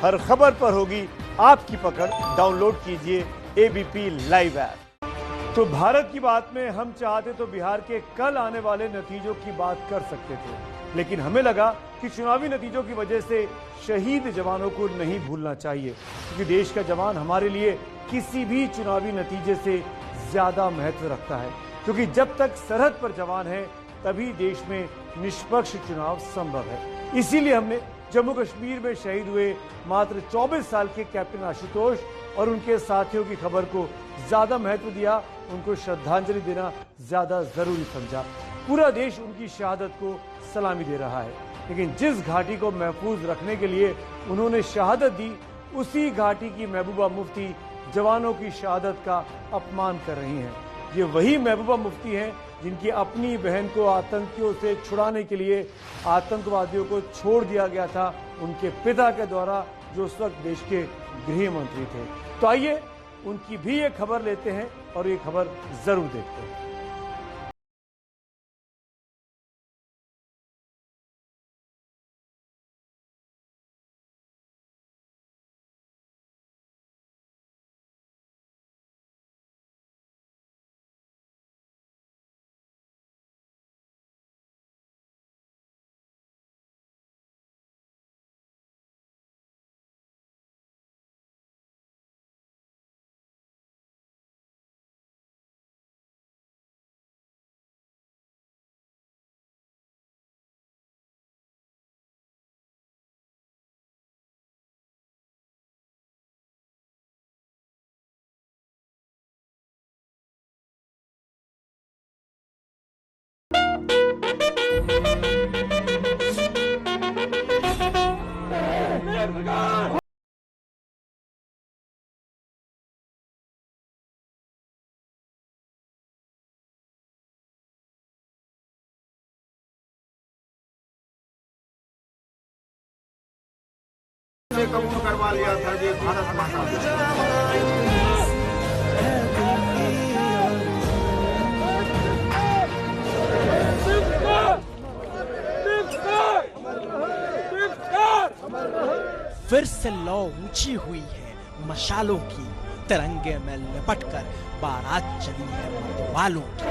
हर खबर पर होगी आपकी पकड़। डाउनलोड कीजिए एबीपी लाइव ऐप। तो भारत की बात में हम चाहते तो बिहार के कल आने वाले नतीजों की बात कर सकते थे, लेकिन हमें लगा कि चुनावी नतीजों की वजह से शहीद जवानों को नहीं भूलना चाहिए, क्योंकि देश का जवान हमारे लिए किसी भी चुनावी नतीजे से ज्यादा महत्व रखता है। क्योंकि जब तक सरहद पर जवान है तभी देश में निष्पक्ष चुनाव संभव है। इसीलिए हमने जम्मू कश्मीर में शहीद हुए मात्र 24 साल के कैप्टन आशुतोष और उनके साथियों की खबर को ज्यादा महत्व दिया, उनको श्रद्धांजलि देना ज्यादा जरूरी समझा। पूरा देश उनकी शहादत को सलामी दे रहा है, लेकिन जिस घाटी को महफूज रखने के लिए उन्होंने शहादत दी, उसी घाटी की महबूबा मुफ्ती जवानों की शहादत का अपमान कर रही हैं। ये वही महबूबा मुफ्ती हैं जिनकी अपनी बहन को आतंकियों से छुड़ाने के लिए आतंकवादियों को छोड़ दिया गया था उनके पिता के द्वारा, जो उस वक्त देश के गृह मंत्री थे। तो आइए उनकी भी ये खबर लेते हैं और ये खबर जरूर देखते हैं। कबूल करवा लिया था ये भारत माता। फिर से लौ ऊंची हुई है मशालों की, तिरंगे में लिपटकर बारात चली है मतवालों की।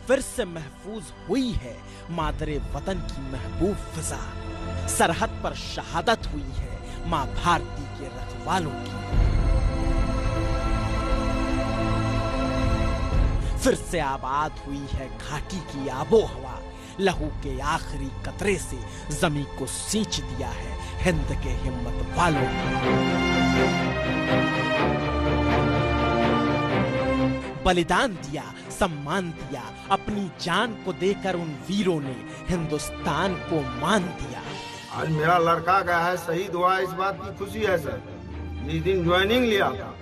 फिर से महफूज हुई है मादरे वतन की महबूब फिजा, सरहद पर शहादत हुई है मां भारती के रखवालों की। फिर से आबाद हुई है घाटी की आबो हवा, लहू के आखिरी कतरे से जमी को सींच दिया है हिंद के हिम्मत वालों ने। बलिदान दिया, सम्मान दिया, अपनी जान को देकर उन वीरों ने हिंदुस्तान को मान दिया। आज मेरा लड़का गया है शहीद हुआ, इस बात की खुशी है सर। जिस दिन ज्वाइनिंग लिया था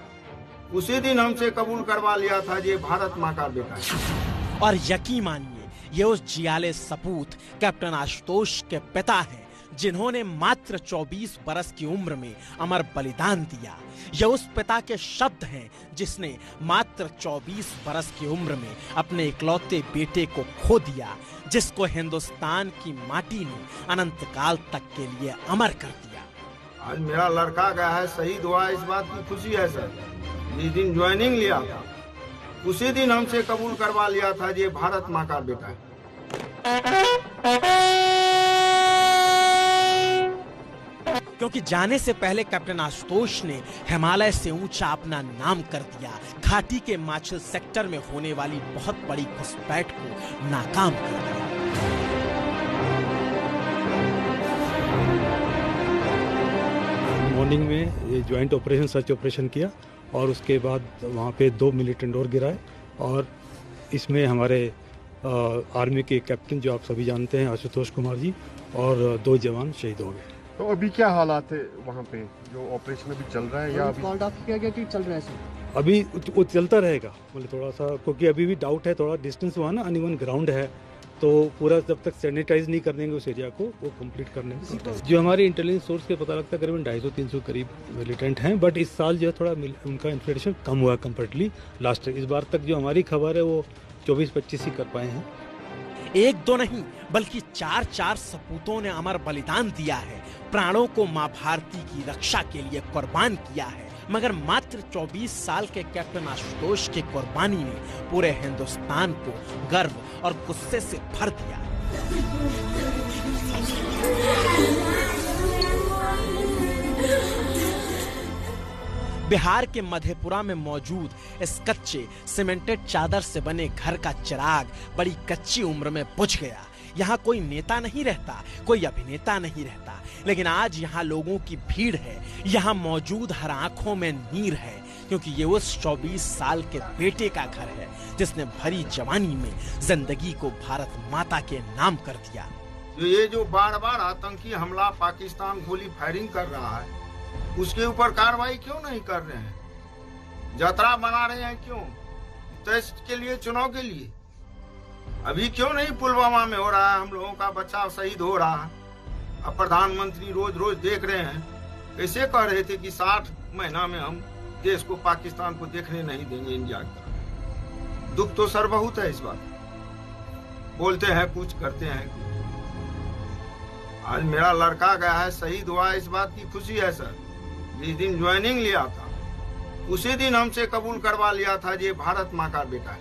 उसी दिन हमसे कबूल करवा लिया था ये भारत माँ का बेटा है। और यकीन मानिए ये उस जियाले सपूत कैप्टन आशुतोष के पिता हैं, जिन्होंने मात्र 24 बरस की उम्र में अमर बलिदान दिया। यह उस पिता के शब्द हैं जिसने मात्र 24 बरस की उम्र में अपने इकलौते बेटे को खो दिया, जिसको हिंदुस्तान की माटी ने अनंत काल तक के लिए अमर कर दिया। आज मेरा लड़का गया है शहीद हुआ, इस बात की खुशी है सर। जिस दिन ज्वाइनिंग लिया था उसी दिन हमसे कबूल करवा लिया था ये भारत माँ का बेटा है। क्योंकि जाने से पहले कैप्टन आशुतोष ने हिमालय से ऊंचा अपना नाम कर दिया, घाटी के माछिल सेक्टर में होने वाली बहुत बड़ी घुसपैठ को नाकाम कर दिया। मॉर्निंग में ये ज्वाइंट ऑपरेशन सर्च ऑपरेशन किया और उसके बाद वहाँ पे 2 मिलिटेंट और गिराए, और इसमें हमारे आर्मी के कैप्टन जो आप सभी जानते हैं आशुतोष कुमार जी, और 2 जवान शहीद हो गए। तो अभी क्या हालात है वहाँ पे, जो ऑपरेशन अभी चल रहा है या अभी क्या चल रहा है सर? अभी वो चलता रहेगा, मतलब थोड़ा सा, क्योंकि अभी भी डाउट है, थोड़ा डिस्टेंस वहाँ ना अनइवन ग्राउंड है, तो पूरा जब तक सैनिटाइज नहीं कर देंगे उस एरिया को, वो कंप्लीट करने में जो हमारे इंटेलिजेंस सोर्स के पता लगता है करीबन 250-300 करीब मिलिटेंट हैं। बट इस साल जो है थोड़ा उनका इन्फिल्ट्रेशन कम हुआ कंपेरेटिवली लास्ट। इस बार तक जो हमारी खबर है वो 24-25 ही कर पाए हैं। एक दो नहीं बल्कि 4-4 सपूतों ने अमर बलिदान दिया है, प्राणों को मां भारती की रक्षा के लिए कुर्बान किया है। मगर मात्र 24 साल के कैप्टन आशुतोष की कुर्बानी ने पूरे हिंदुस्तान को गर्व और गुस्से से भर दिया। बिहार के मधेपुरा में मौजूद इस कच्चे सीमेंटेड चादर से बने घर का चिराग बड़ी कच्ची उम्र में बुझ गया। यहाँ कोई नेता नहीं रहता, कोई अभिनेता नहीं रहता, लेकिन आज यहाँ लोगों की भीड़ है। यहाँ मौजूद हर आंखों में नीर है, क्योंकि ये उस 24 साल के बेटे का घर है जिसने भरी जवानी में जिंदगी को भारत माता के नाम कर दिया। ये जो बार बार आतंकी हमला पाकिस्तान गोली फायरिंग कर रहा है, उसके ऊपर कार्रवाई क्यों नहीं कर रहे हैं? यात्रा बना रहे हैं क्यों? टेस्ट के लिए, चुनाव के लिए। अभी क्यों नहीं पुलवामा में हो रहा है, हम लोगों का बच्चा शहीद हो रहा है। अब प्रधानमंत्री रोज रोज देख रहे हैं, कैसे कह रहे थे कि 60 महीना में हम देश को, पाकिस्तान को देखने नहीं देंगे इंडिया का। दुख तो सर बहुत है इस बात। बोलते हैं कुछ, करते हैं कुछ। आज मेरा लड़का गया है, शहीद हुआ, इस बात की खुशी है सर। जिस दिन ज्वाइनिंग लिया था उसी दिन हमसे कबूल करवा लिया था ये भारत माँ का बेटा है।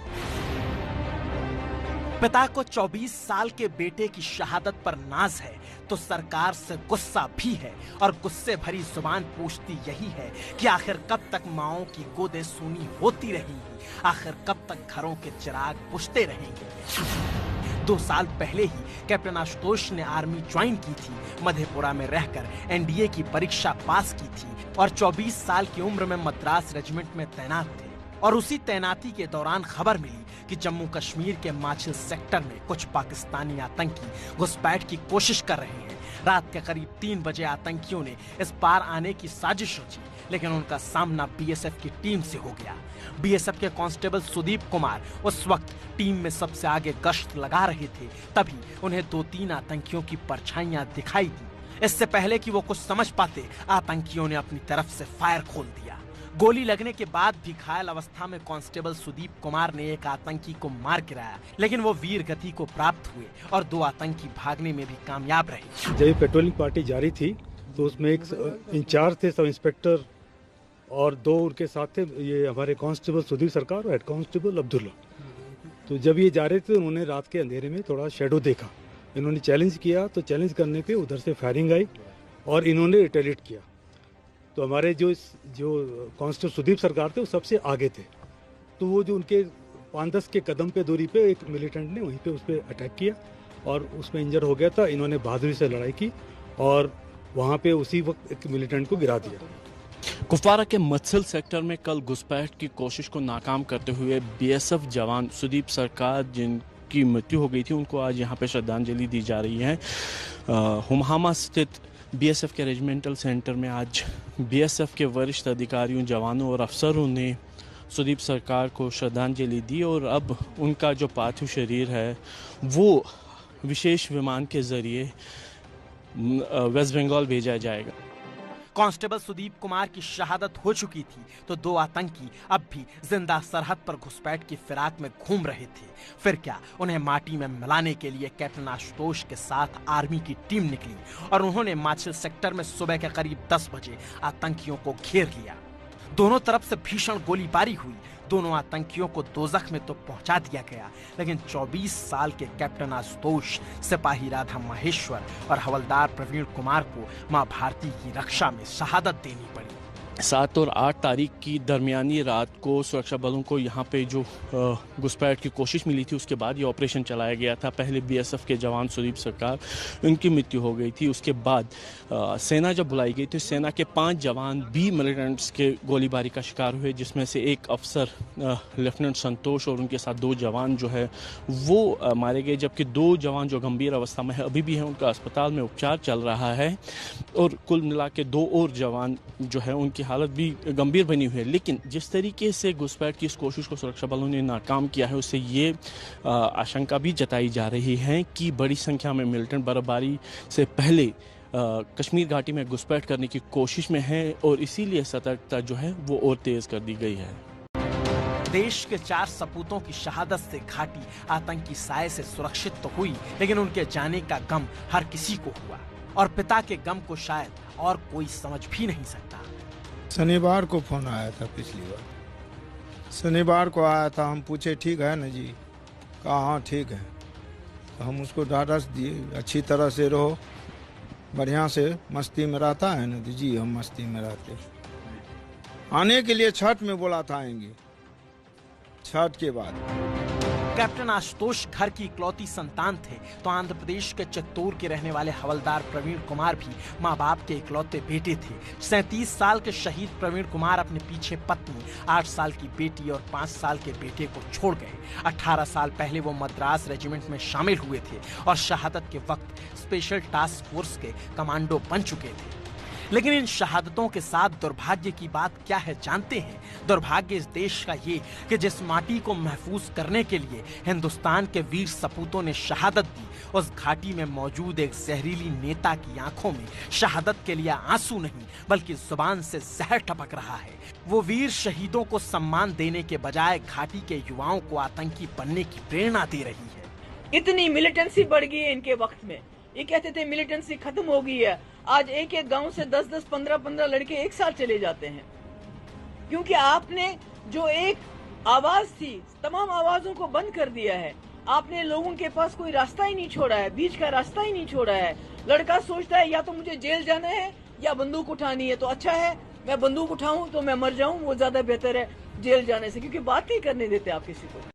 पिता को 24 साल के बेटे की शहादत पर नाज है तो सरकार से गुस्सा भी है, और गुस्से भरी जुबान पूछती यही है कि आखिर कब तक माओं की गोदें सूनी होती रहेंगी, आखिर कब तक घरों के चिराग बुझते रहेंगे। 2 साल पहले ही कैप्टन आशुतोष ने आर्मी ज्वाइन की थी, मधेपुरा में रहकर एनडीए की परीक्षा पास की थी और 24 साल की उम्र में मद्रास रेजिमेंट में तैनात थे। और उसी तैनाती के दौरान खबर मिली कि जम्मू कश्मीर के माछिल सेक्टर में कुछ पाकिस्तानी आतंकी घुसपैठ की कोशिश कर रहे हैं। रात के करीब 3 बजे आतंकियों ने इस पार आने की साजिश रची, लेकिन उनका सामना बीएसएफ की टीम से हो गया। बीएसएफ के कांस्टेबल सुदीप कुमार उस वक्त टीम में सबसे आगे गश्त लगा रहे थे, तभी उन्हें 2-3 आतंकियों की परछाइयां दिखाई दी। इससे पहले कि वो कुछ समझ पाते, आतंकियों ने अपनी तरफ से फायर खोल दिया। गोली लगने के बाद भी घायल अवस्था में कांस्टेबल सुदीप कुमार ने एक आतंकी को मार गिराया, लेकिन वो वीर गति को प्राप्त हुए और 2 आतंकी भागने में भी कामयाब रहे। जब पेट्रोलिंग पार्टी जारी थी तो उसमें एक इंचार्ज थे, सब इंस्पेक्टर, और 2 उनके साथ थे, ये हमारे कांस्टेबल सुधीर सरकार और हेड कांस्टेबल अब्दुल्ला। तो जब ये जा रहे थे उन्होंने रात के अंधेरे में थोड़ा शेडो देखा, इन्होंने चैलेंज किया, तो चैलेंज करने पे उधर से फायरिंग आई और इन्होंने रिटेलिएट किया। तो हमारे जो कांस्टेबल सुदीप सरकार थे वो सबसे आगे थे, तो वो जो उनके 5-10 के कदम पे दूरी पे एक मिलिटेंट ने वहीं पे उस पर अटैक किया और उसमें इंजर हो गया था। इन्होंने बहादुरी से लड़ाई की और वहाँ पे उसी वक्त एक मिलिटेंट को गिरा दिया। कुपवारा के मत्सल सेक्टर में कल घुसपैठ की कोशिश को नाकाम करते हुए बीएसएफ जवान सुदीप सरकार, जिनकी मृत्यु हो गई थी, उनको आज यहाँ पे श्रद्धांजलि दी जा रही है। हुमहामा स्थित बीएसएफ के रेजिमेंटल सेंटर में आज बीएसएफ के वरिष्ठ अधिकारियों, जवानों और अफसरों ने सुदीप सरकार को श्रद्धांजलि दी और अब उनका जो पार्थिव शरीर है वो विशेष विमान के जरिए वेस्ट बंगाल भेजा जाएगा। कांस्टेबल सुदीप कुमार की शहादत हो चुकी थी तो 2 आतंकी अब भी जिंदा सरहद पर घुसपैठ की फिराक में घूम रहे थे। फिर क्या, उन्हें माटी में मिलाने के लिए कैप्टन आशुतोष के साथ आर्मी की टीम निकली और उन्होंने माछिल सेक्टर में सुबह के करीब 10 बजे आतंकियों को घेर लिया। दोनों तरफ से भीषण गोलीबारी हुई। दोनों आतंकियों को दोजख में तो पहुंचा दिया गया, लेकिन 24 साल के कैप्टन आशुतोष, सिपाही राधा महेश्वर और हवलदार प्रवीण कुमार को मां भारती की रक्षा में शहादत देनी पड़ी। 7 और 8 तारीख की दरमियानी रात को सुरक्षा बलों को यहाँ पे जो घुसपैठ की कोशिश मिली थी, उसके बाद ये ऑपरेशन चलाया गया था। पहले बीएसएफ के जवान सुदीप सरकार, उनकी मृत्यु हो गई थी। उसके बाद सेना जब बुलाई गई थी, सेना के 5 जवान भी मिलिटेंट्स के गोलीबारी का शिकार हुए, जिसमें से एक अफसर लेफ्टिनेंट संतोष और उनके साथ 2 जवान जो है वो मारे गए, जबकि 2 जवान जो गंभीर अवस्था में है अभी भी हैं, उनका अस्पताल में उपचार चल रहा है। और कुल मिला के 2 और जवान जो है उनकी हालत भी गंभीर बनी हुई है। लेकिन जिस तरीके से घुसपैठ की इस कोशिश को सुरक्षा बलों ने नाकाम किया है, उससे ये आशंका भी जताई जा रही है कि बड़ी संख्या में मिलिटेंट बर्फबारी से पहले कश्मीर घाटी में घुसपैठ करने की कोशिश में है और इसीलिए सतर्कता जो है वो और तेज कर दी गई है। देश के 4 सपूतों की शहादत से घाटी आतंकी साए से सुरक्षित तो हुई, लेकिन उनके जाने का गम हर किसी को हुआ और पिता के गम को शायद और कोई समझ भी नहीं सकता। शनिवार को फोन आया था, पिछली बार शनिवार को आया था। हम पूछे ठीक है ना जी, कहा हाँ ठीक है। तो हम उसको ढाढ़स दिए, अच्छी तरह से रहो, बढ़िया से मस्ती में रहता है ना जी। हम मस्ती में रहते, आने के लिए छठ में बोला था आएंगे, छठ के बाद। कैप्टन आशुतोष घर की इकलौती संतान थे तो आंध्र प्रदेश के चित्तौड़ के रहने वाले हवलदार प्रवीण कुमार भी मां बाप के इकलौते बेटे थे। 37 साल के शहीद प्रवीण कुमार अपने पीछे पत्नी, 8 साल की बेटी और 5 साल के बेटे को छोड़ गए। 18 साल पहले वो मद्रास रेजिमेंट में शामिल हुए थे और शहादत के वक्त स्पेशल टास्क फोर्स के कमांडो बन चुके थे। लेकिन इन शहादतों के साथ दुर्भाग्य की बात क्या है जानते हैं? दुर्भाग्य इस देश का ये कि जिस माटी को महफूज करने के लिए हिंदुस्तान के वीर सपूतों ने शहादत दी, उस घाटी में मौजूद एक जहरीली नेता की आंखों में शहादत के लिए आंसू नहीं बल्कि जुबान से जहर टपक रहा है। वो वीर शहीदों को सम्मान देने के बजाय घाटी के युवाओं को आतंकी बनने की प्रेरणा दे रही है। इतनी मिलिटेंसी बढ़ गई है इनके वक्त में। ये कहते थे मिलिटेंसी खत्म हो गई है। आज एक एक गांव से 10-10, 15-15 लड़के एक साथ चले जाते हैं, क्योंकि आपने जो एक आवाज थी, तमाम आवाजों को बंद कर दिया है। आपने लोगों के पास कोई रास्ता ही नहीं छोड़ा है, बीच का रास्ता ही नहीं छोड़ा है। लड़का सोचता है या तो मुझे जेल जाना है या बंदूक उठानी है, तो अच्छा है मैं बंदूक उठाऊं तो मैं मर जाऊं, वो ज्यादा बेहतर है जेल जाने से, क्योंकि बात नहीं करने देते आप किसी को।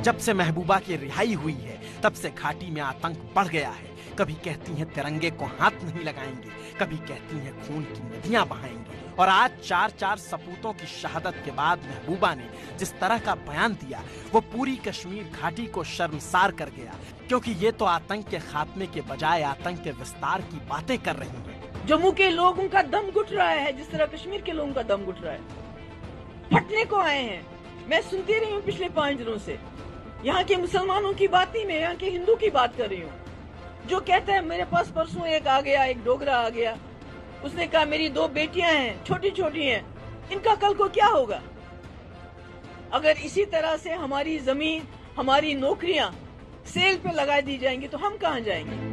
जब से महबूबा की रिहाई हुई है तब से घाटी में आतंक बढ़ गया है। कभी कहती हैं तिरंगे को हाथ नहीं लगाएंगे, कभी कहती हैं खून की नदियां बहाएंगे। और आज 4 सपूतों की शहादत के बाद महबूबा ने जिस तरह का बयान दिया वो पूरी कश्मीर घाटी को शर्मसार कर गया, क्योंकि ये तो आतंक के खात्मे के बजाय आतंक के विस्तार की बातें कर रही हैं। जम्मू के लोगों का दम घुट रहा है जिस तरह कश्मीर के लोगों का दम घुट रहा है। फटने को आए हैं। मैं सुनती रही हूँ पिछले 5 दिनों से। यहाँ के मुसलमानों की बात नहीं, मैं यहाँ के हिंदू की बात कर रही हूँ। जो कहता है मेरे पास परसों एक आ गया, एक डोगरा आ गया, उसने कहा मेरी 2 बेटियां हैं, छोटी छोटी हैं, इनका कल को क्या होगा? अगर इसी तरह से हमारी जमीन, हमारी नौकरियां सेल पे लगा दी जाएंगी तो हम कहाँ जाएंगे?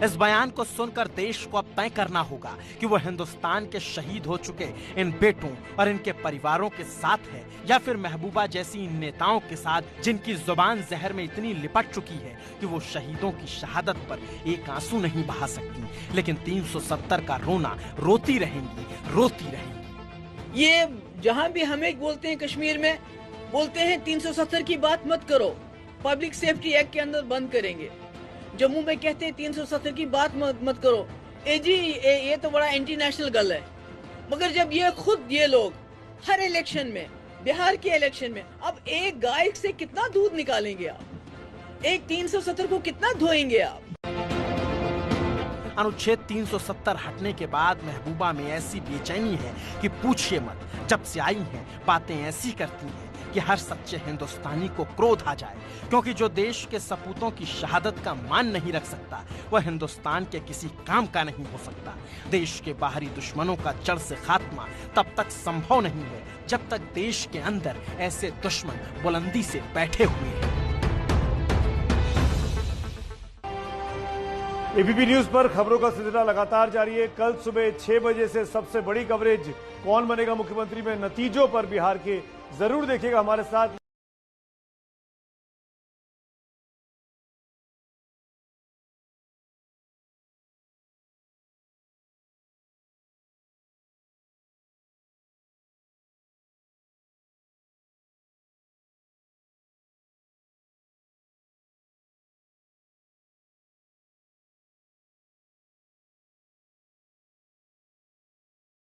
इस बयान को सुनकर देश को अब तय करना होगा कि वो हिंदुस्तान के शहीद हो चुके इन बेटों और इनके परिवारों के साथ है या फिर महबूबा जैसी इन नेताओं के साथ जिनकी जुबान जहर में इतनी लिपट चुकी है कि वो शहीदों की शहादत पर एक आंसू नहीं बहा सकती, लेकिन 370 का रोना रोती रहेंगी, रोती रहेंगी। ये जहाँ भी हमें बोलते हैं कश्मीर में, बोलते हैं 370 की बात मत करो, पब्लिक सेफ्टी एक्ट के अंदर बंद करेंगे। जम्मू में कहते हैं 370 की बात मत करो। ये तो बड़ा इंटरनेशनल गल है। मगर जब ये लोग हर इलेक्शन में, बिहार के इलेक्शन में, अब एक गाय से कितना दूध निकालेंगे आप? एक 370 को कितना धोएंगे आप? अनुच्छेद 370 हटने के बाद महबूबा में ऐसी बेचैनी है कि पूछिए मत। जब से आई हैं बातें ऐसी करती हैं कि हर सच्चे हिंदुस्तानी को क्रोध आ जाए, क्योंकि जो देश के सपूतों की शहादत का मान नहीं रख सकता वह हिंदुस्तान के किसी काम का नहीं हो सकता। देश के बाहरी दुश्मनों का जड़ से खात्मा तब तक संभव नहीं है जब तक देश के अंदर ऐसे दुश्मन बुलंदी से बैठे हुए हैं। एबीपी न्यूज पर खबरों का सिलसिला लगातार जारी है। कल सुबह 6 बजे से सबसे बड़ी कवरेज कौन बनेगा मुख्यमंत्री में नतीजों पर बिहार के जरूर देखिएगा हमारे साथ।